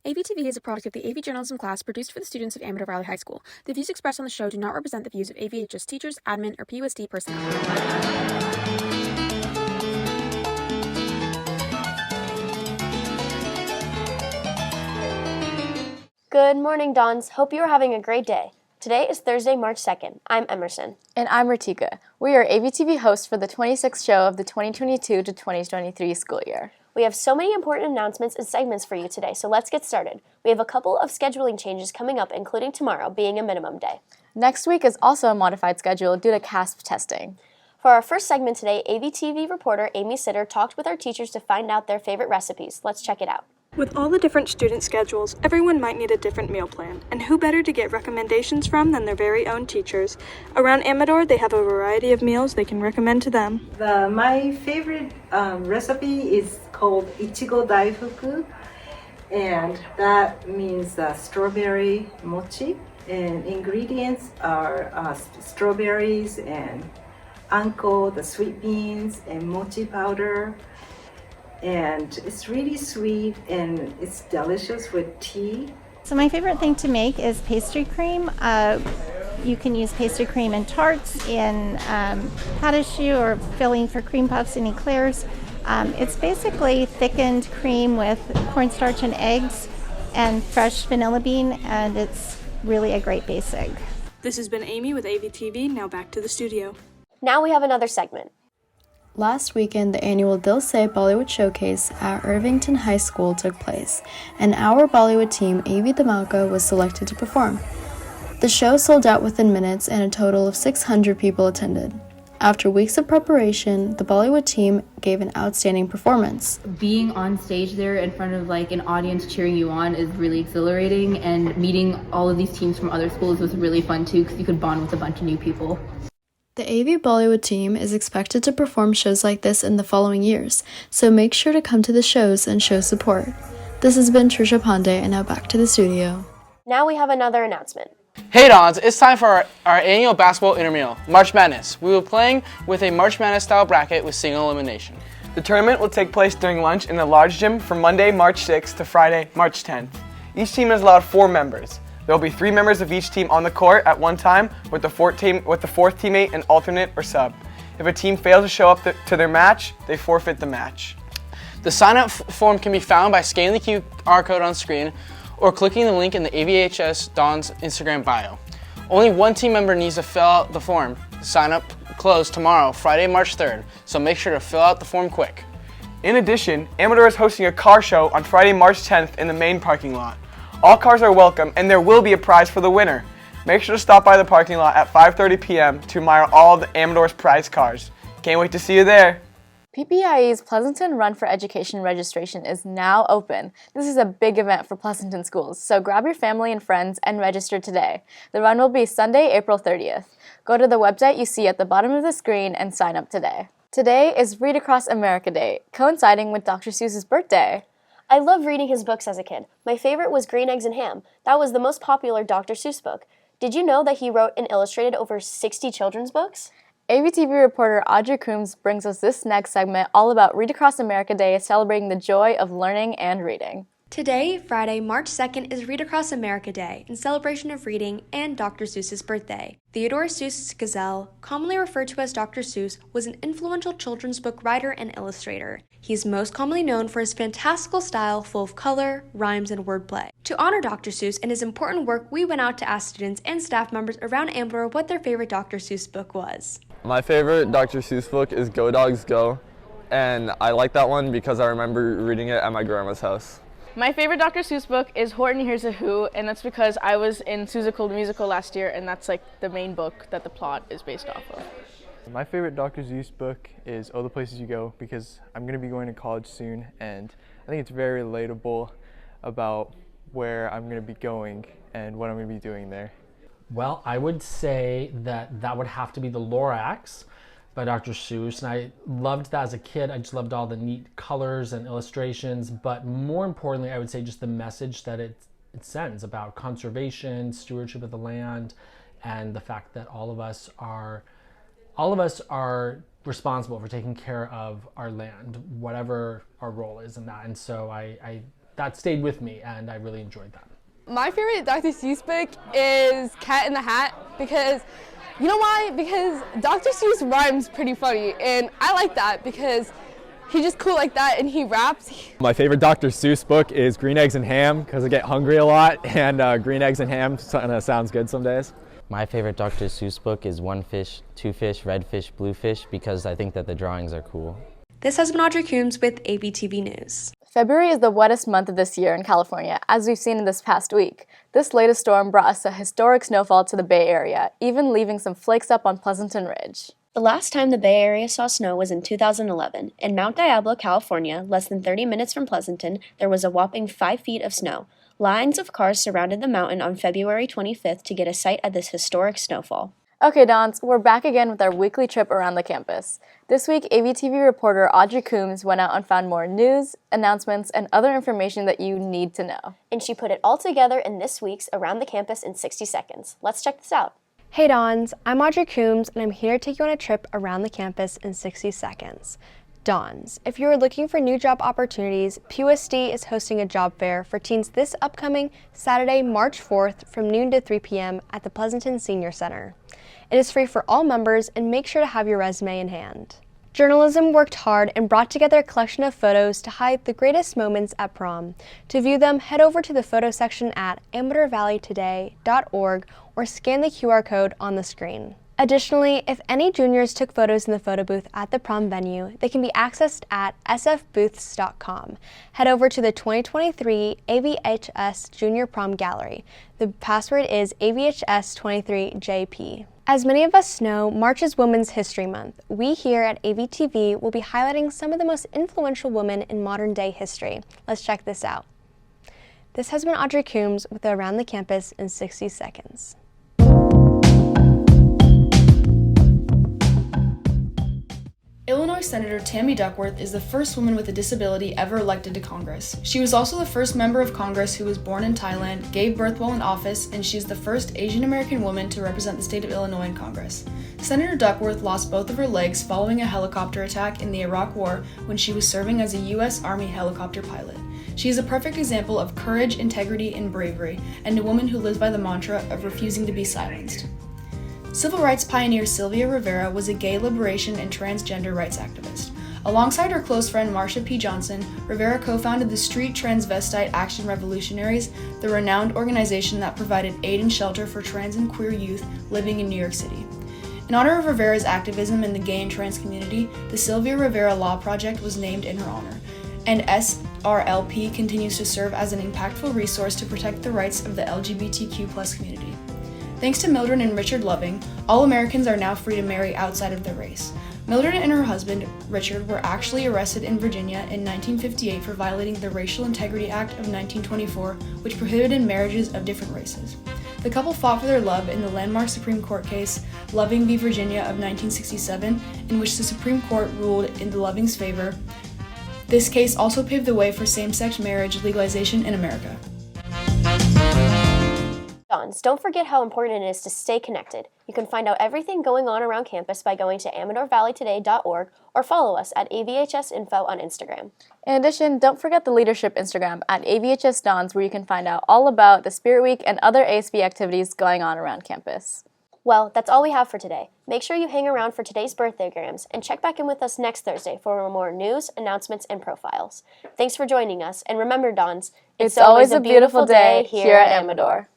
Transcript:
AVtv is a product of the AV journalism class produced for the students of Amador Valley High School. The views expressed on the show do not represent the views of AVHS teachers, admin, or PUSD personnel. Good morning, Dons. Hope you are having a great day. Today is Thursday, March 2nd. I'm Emerson. And I'm Ratika. We are AVtv hosts for the 26th show of the 2022 to 2023 school year. We have so many important announcements and segments for you today, so let's get started. We have a couple of scheduling changes coming up, including tomorrow being a minimum day. Next week is also a modified schedule due to CASP testing. For our first segment today, AVtv reporter Amy Sitter talked with our teachers to find out their favorite recipes. Let's check it out. With all the different student schedules, everyone might need a different meal plan, and who better to get recommendations from than their very own teachers? Around Amador, they have a variety of meals they can recommend to them. My favorite recipe is called Ichigo Daifuku, and that means strawberry mochi, and ingredients are strawberries and anko, the sweet beans, and mochi powder. And it's really sweet and it's delicious with tea. So my favorite thing to make is pastry cream. You can use pastry cream in tarts, in pâte choux, or filling for cream puffs and eclairs. It's basically thickened cream with cornstarch and eggs and fresh vanilla bean, and it's really a great basic. This has been Amy with AVtv. Now back to the studio. Now we have another segment. Last weekend, the annual Dil Se Bollywood Showcase at Irvington High School took place, and our Bollywood team, AV Dhamalka, was selected to perform. The show sold out within minutes, and a total of 600 people attended. After weeks of preparation, the Bollywood team gave an outstanding performance. Being on stage there in front of an audience cheering you on is really exhilarating, and meeting all of these teams from other schools was really fun too, because you could bond with a bunch of new people. The AV Bollywood team is expected to perform shows like this in the following years, so make sure to come to the shows and show support. This has been Trisha Pandey, and now back to the studio. Now we have another announcement. Hey Dons, it's time for our annual basketball intramural, March Madness. We will be playing with a March Madness style bracket with single elimination. The tournament will take place during lunch in the large gym from Monday, March 6th to Friday, March 10th. Each team is allowed 4 members. There will be 3 members of each team on the court at one time, with the fourth teammate an alternate or sub. If a team fails to show up to their match, they forfeit the match. The sign-up form can be found by scanning the QR code on screen or clicking the link in the AVHS Don's Instagram bio. Only one team member needs to fill out the form. Sign-up closed tomorrow, Friday, March 3rd, so make sure to fill out the form quick. In addition, Amador is hosting a car show on Friday, March 10th in the main parking lot. All cars are welcome, and there will be a prize for the winner. Make sure to stop by the parking lot at 5:30 p.m. to admire all of the Amador's prize cars. Can't wait to see you there. PPIE's Pleasanton Run for Education registration is now open. This is a big event for Pleasanton schools, so grab your family and friends and register today. The run will be Sunday, April 30th. Go to the website you see at the bottom of the screen and sign up today. Today is Read Across America Day, coinciding with Dr. Seuss's birthday. I loved reading his books as a kid. My favorite was Green Eggs and Ham. That was the most popular Dr. Seuss book. Did you know that he wrote and illustrated over 60 children's books? AVtv reporter Audrey Coombs brings us this next segment all about Read Across America Day, celebrating the joy of learning and reading. Today, Friday, March 2nd, is Read Across America Day, in celebration of reading and Dr. Seuss's birthday. Theodore Seuss's Gazelle, commonly referred to as Dr. Seuss, was an influential children's book writer and illustrator. He's most commonly known for his fantastical style full of color, rhymes, and wordplay. To honor Dr. Seuss and his important work, we went out to ask students and staff members around Amador what their favorite Dr. Seuss book was. My favorite Dr. Seuss book is Go Dogs Go, and I like that one because I remember reading it at my grandma's house. My favorite Dr. Seuss book is Horton Hears a Who, and that's because I was in Seussical the Musical last year, and that's the main book that the plot is based off of. My favorite Dr. Seuss book is Oh the Places You Go, because I'm going to be going to college soon, and I think it's very relatable about where I'm going to be going and what I'm going to be doing there. Well, I would say that would have to be The Lorax by Dr. Seuss, and I loved that as a kid. I just loved all the neat colors and illustrations, but more importantly, I would say just the message that it sends about conservation, stewardship of the land, and the fact that all of us are responsible for taking care of our land, whatever our role is in that. And so I that stayed with me, and I really enjoyed that. My favorite Dr. Seuss book is Cat in the Hat, because, you know why? Because Dr. Seuss rhymes pretty funny, and I like that because he's just cool like that, and he raps. My favorite Dr. Seuss book is Green Eggs and Ham, because I get hungry a lot, and green eggs and ham kind of sounds good some days. My favorite Dr. Seuss book is One Fish, Two Fish, Red Fish, Blue Fish, because I think that the drawings are cool. This has been Audrey Coombs with AVtv News. February is the wettest month of this year in California, as we've seen in this past week. This latest storm brought us a historic snowfall to the Bay Area, even leaving some flakes up on Pleasanton Ridge. The last time the Bay Area saw snow was in 2011. In Mount Diablo, California, less than 30 minutes from Pleasanton, there was a whopping 5 feet of snow. Lines of cars surrounded the mountain on February 25th to get a sight at this historic snowfall. Okay, Dons, we're back again with our weekly trip around the campus. This week, AVtv reporter Audrey Coombs went out and found more news, announcements, and other information that you need to know. And she put it all together in this week's Around the Campus in 60 Seconds. Let's check this out. Hey Dons, I'm Audrey Coombs, and I'm here to take you on a trip around the campus in 60 seconds. Dons, if you are looking for new job opportunities, PUSD is hosting a job fair for teens this upcoming Saturday, March 4th from noon to 3 p.m. at the Pleasanton Senior Center. It is free for all members, and make sure to have your resume in hand. Journalism worked hard and brought together a collection of photos to hide the greatest moments at prom. To view them, head over to the photo section at AmateurValleyToday.org or scan the QR code on the screen. Additionally, if any juniors took photos in the photo booth at the prom venue, they can be accessed at sfbooths.com. Head over to the 2023 AVHS Junior Prom Gallery. The password is AVHS23JP. As many of us know, March is Women's History Month. We here at AVtv will be highlighting some of the most influential women in modern day history. Let's check this out. This has been Audrey Coombs with Around the Campus in 60 Seconds. Illinois Senator Tammy Duckworth is the first woman with a disability ever elected to Congress. She was also the first member of Congress who was born in Thailand, gave birth while in office, and she is the first Asian American woman to represent the state of Illinois in Congress. Senator Duckworth lost both of her legs following a helicopter attack in the Iraq War when she was serving as a U.S. Army helicopter pilot. She is a perfect example of courage, integrity, and bravery, and a woman who lives by the mantra of refusing to be silenced. Civil rights pioneer Sylvia Rivera was a gay liberation and transgender rights activist. Alongside her close friend Marsha P. Johnson, Rivera co-founded the Street Transvestite Action Revolutionaries, the renowned organization that provided aid and shelter for trans and queer youth living in New York City. In honor of Rivera's activism in the gay and trans community, the Sylvia Rivera Law Project was named in her honor, and SRLP continues to serve as an impactful resource to protect the rights of the LGBTQ+ community. Thanks to Mildred and Richard Loving, all Americans are now free to marry outside of their race. Mildred and her husband, Richard, were actually arrested in Virginia in 1958 for violating the Racial Integrity Act of 1924, which prohibited marriages of different races. The couple fought for their love in the landmark Supreme Court case, Loving v. Virginia of 1967, in which the Supreme Court ruled in the Loving's favor. This case also paved the way for same-sex marriage legalization in America. Don't forget how important it is to stay connected. You can find out everything going on around campus by going to AmateurValleyToday.org or follow us at AVHS Info on Instagram. In addition, don't forget the leadership Instagram at AVHS Dons, where you can find out all about the Spirit Week and other ASB activities going on around campus. Well, that's all we have for today. Make sure you hang around for today's birthdaygrams and check back in with us next Thursday for more news, announcements, and profiles. Thanks for joining us, and remember, Dons, it's always a beautiful day here at Amador.